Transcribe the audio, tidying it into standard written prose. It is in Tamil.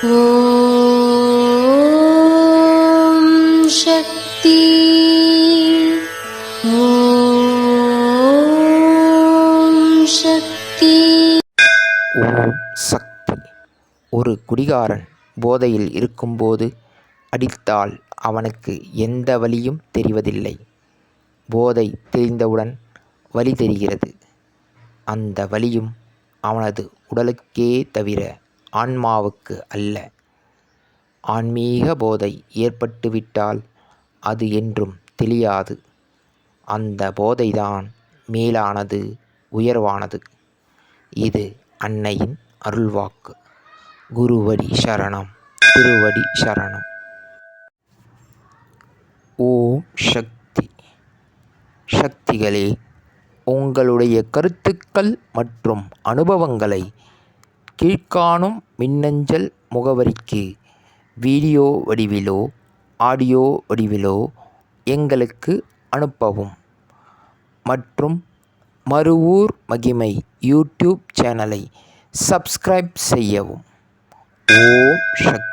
ஓம் சக்தி. ஓம் சக்தி. ஓம் சக்தி. ஒரு குடிகாரன் போதையில் இருக்கும்போது அடித்தால் அவனுக்கு எந்த வலியும் தெரிவதில்லை. போதை தெளிந்தவுடன் வலி தெரிகிறது. அந்த வலியும் அவனது உடலுக்கே தவிர ஆன்மாவுக்கு அல்ல. ஆன்மீக போதை ஏற்பட்டுவிட்டால் அது என்றும் தெளியாது. அந்த போதைதான் மேலானது, உயர்வானது. இது அன்னையின் அருள்வாக்கு. குருவடி சரணம், திருவடி சரணம். ஓம் சக்தி. சக்திகளே, உங்களுடைய கருத்துக்கள் மற்றும் அனுபவங்களை கீழ்க்காணும் மின்னஞ்சல் முகவரிக்கு வீடியோ வடிவிலோ ஆடியோ வடிவிலோ எங்களுக்கு அனுப்பவும். மற்றும் மறுவூர் மகிமை யூடியூப் சேனலை சப்ஸ்கிரைப் செய்யவும். ஓம் சக்தி.